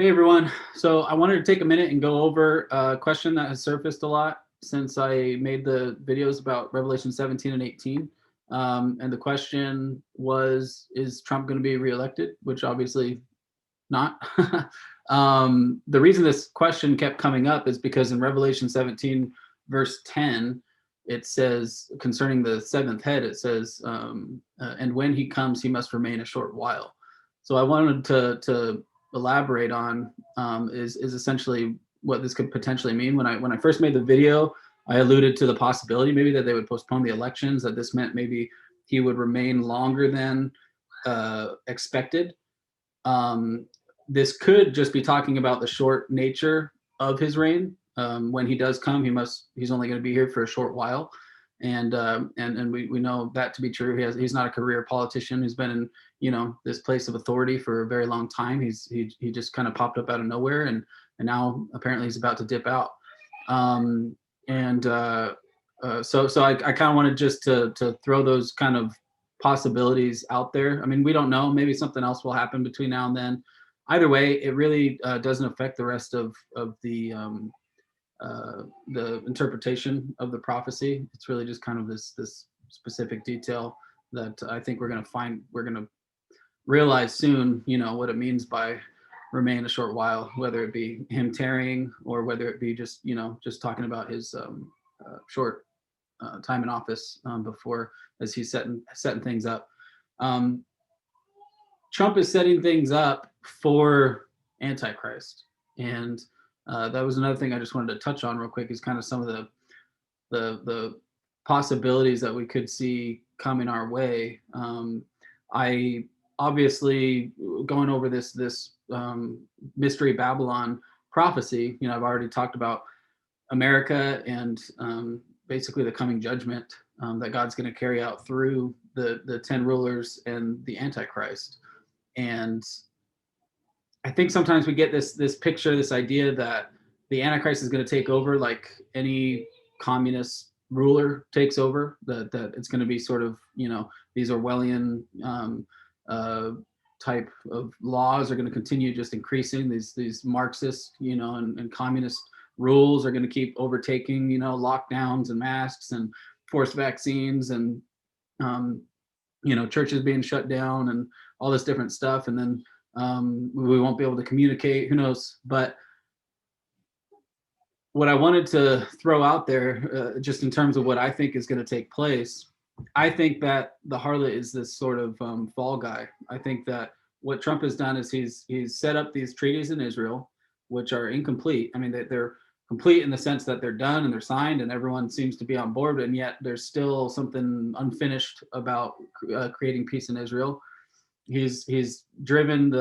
Hey everyone. So I wanted to take a minute and go over a question that has surfaced a lot since I made the videos about Revelation 17 and 18. And the question was, is Trump going to be reelected? Which obviously not. The reason this question kept coming up is because in Revelation 17, verse 10, it says concerning the seventh head, it says, and when he comes, he must remain a short while. So I wanted to elaborate on is essentially what this could potentially mean. When I first made the video, I alluded to the possibility maybe that they would postpone the elections, that this meant maybe he would remain longer than expected. Um, this could just be talking about the short nature of his reign. When he does come, he's only going to be here for a short while, and we know that to be true. He's not a career politician who's been in this place of authority for a very long time. He just kind of popped up out of nowhere, and now apparently he's about to dip out. Um, and so I kind of wanted just to throw those kind of possibilities out there. I mean, we don't know. Maybe something else will happen between now and then. Either way, it really doesn't affect the rest of the interpretation of the prophecy. It's really just kind of this specific detail that I think we're going to realize soon. What it means by remain a short while, whether it be him tarrying or whether it be just talking about his short time in office before, as he's setting things up. Um, Trump is setting things up for Antichrist, and that was another thing I just wanted to touch on real quick. Is kind of some of the possibilities that we could see coming our way. I obviously going over this mystery Babylon prophecy. I've already talked about America and basically the coming judgment that God's going to carry out through the 10 rulers and the Antichrist. And I think sometimes we get this picture, this idea that the Antichrist is going to take over like any communist ruler takes over, that it's going to be sort of, these Orwellian type of laws are going to continue just increasing. These Marxist, and communist rules are going to keep overtaking, lockdowns and masks and forced vaccines and, churches being shut down and all this different stuff. And then we won't be able to communicate, who knows. But what I wanted to throw out there, just in terms of what I think is going to take place, I think that the harlot is this sort of fall guy. I think that what Trump has done is he's set up these treaties in Israel, which are incomplete. I mean, they're complete in the sense that they're done and they're signed and everyone seems to be on board, and yet there's still something unfinished about creating peace in Israel. He's driven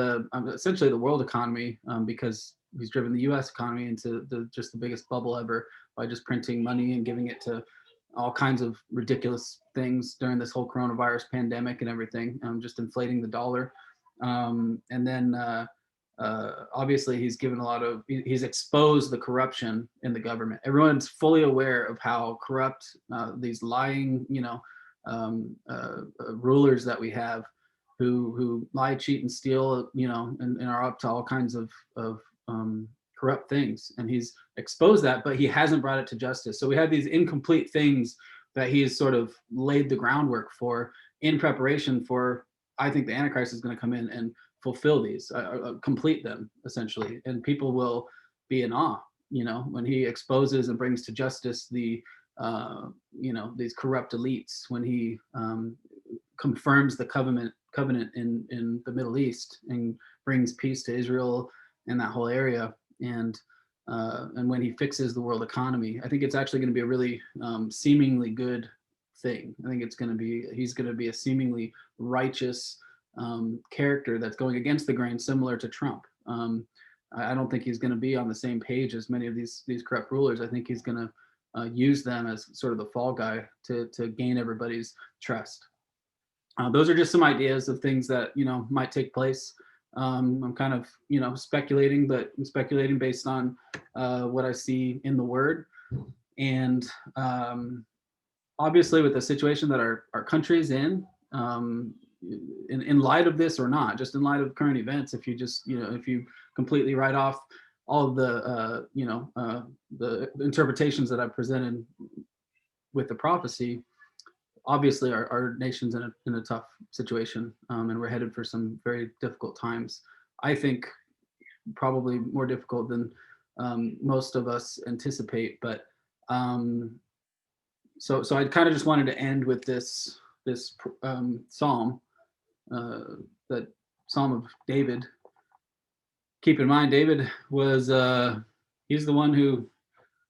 essentially the world economy, because he's driven the U.S. economy into just the biggest bubble ever by just printing money and giving it to all kinds of ridiculous things during this whole coronavirus pandemic and everything, just inflating the dollar. And then obviously he's exposed the corruption in the government. Everyone's fully aware of how corrupt these lying, rulers that we have, who lie, cheat, and steal, and are up to all kinds of corrupt things. And he's exposed that, but he hasn't brought it to justice. So we have these incomplete things that he has sort of laid the groundwork for in preparation for, I think the Antichrist is going to come in and fulfill these, complete them essentially. And people will be in awe, when he exposes and brings to justice the, these corrupt elites, when he confirms the covenant in the Middle East and brings peace to Israel and that whole area, and when he fixes the world economy. I think it's actually going to be a really seemingly good thing. I think he's going to be a seemingly righteous character that's going against the grain, similar to Trump. I don't think he's going to be on the same page as many of these corrupt rulers. I think he's going to use them as sort of the fall guy to gain everybody's trust. Those are just some ideas of things that might take place. I'm kind of speculating, but I'm speculating based on what I see in the Word, and obviously with the situation that our country's in, in light of this or not, just in light of current events, if you just, if you completely write off all of the, the interpretations that I presented with the prophecy, obviously our nation's in a tough situation, and we're headed for some very difficult times. I think probably more difficult than most of us anticipate. But so I kind of just wanted to end with this psalm, that Psalm of David. Keep in mind, David was he's the one who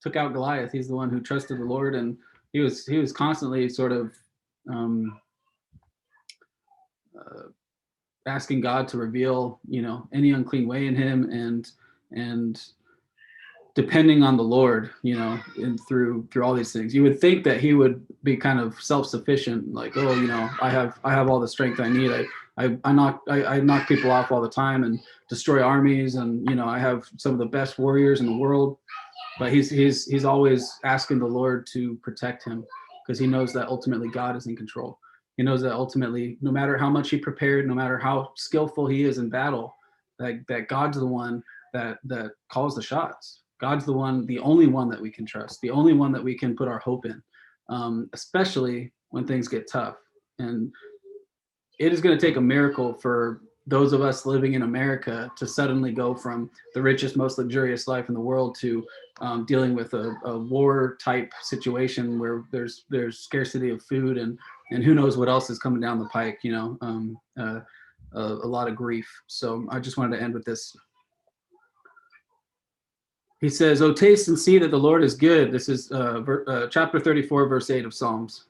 took out Goliath. He's the one who trusted the Lord, and he was constantly sort of asking God to reveal, any unclean way in him, and depending on the Lord, and through all these things. You would think that he would be kind of self-sufficient, like, oh, I have all the strength I need. I knock people off all the time and destroy armies, and I have some of the best warriors in the world. But he's always asking the Lord to protect him, because he knows that ultimately God is in control. He knows that ultimately, no matter how much he prepared, no matter how skillful he is in battle, that God's the one that calls the shots. God's the only one that we can trust, the only one that we can put our hope in, especially when things get tough. And it is going to take a miracle for those of us living in America to suddenly go from the richest, most luxurious life in the world to dealing with a war type situation where there's scarcity of food, and who knows what else is coming down the pike, a lot of grief. So I just wanted to end with this. He says, "Oh, taste and see that the Lord is good." This is chapter 34, verse 8 of Psalms.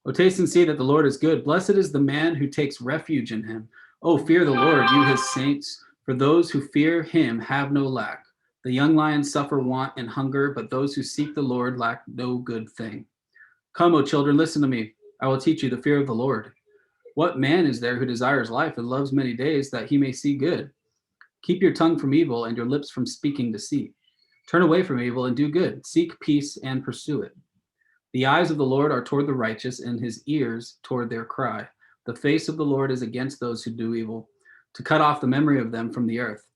"Oh, taste and see that the Lord is good. Blessed is the man who takes refuge in him. Oh, fear the Lord, you his saints, for those who fear him have no lack. The young lions suffer want and hunger, but those who seek the Lord lack no good thing. Come, O children, listen to me. I will teach you the fear of the Lord. What man is there who desires life and loves many days, that he may see good? Keep your tongue from evil and your lips from speaking deceit. Turn away from evil and do good. Seek peace and pursue it. The eyes of the Lord are toward the righteous, and his ears toward their cry. The face of the Lord is against those who do evil, to cut off the memory of them from the earth.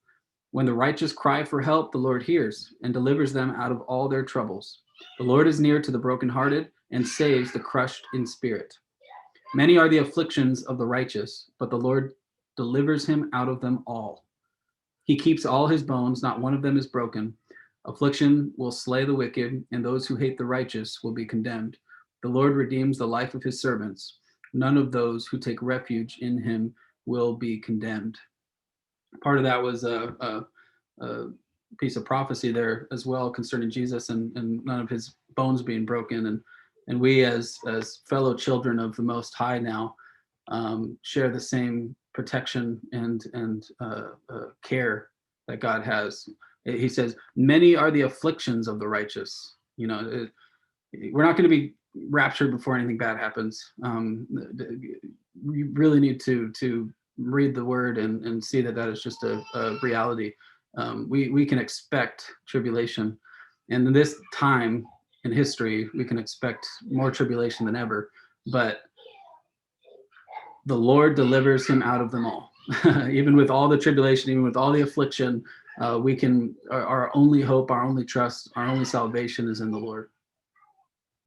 When the righteous cry for help, the Lord hears and delivers them out of all their troubles. The Lord is near to the brokenhearted and saves the crushed in spirit. Many are the afflictions of the righteous, but the Lord delivers him out of them all. He keeps all his bones, not one of them is broken. Affliction will slay the wicked, and those who hate the righteous will be condemned. The Lord redeems the life of his servants. None of those who take refuge in him will be condemned. Part of that was a piece of prophecy there as well concerning Jesus, and none of his bones being broken. And we as fellow children of the Most High now share the same protection and care that God has. He says, many are the afflictions of the righteous. We're not going to be raptured before anything bad happens. We really need to read the word and see that is just a reality. We can expect tribulation. And in this time in history, we can expect more tribulation than ever. But the Lord delivers him out of them all. Even with all the tribulation, even with all the affliction, our only hope, our only trust, our only salvation is in the Lord.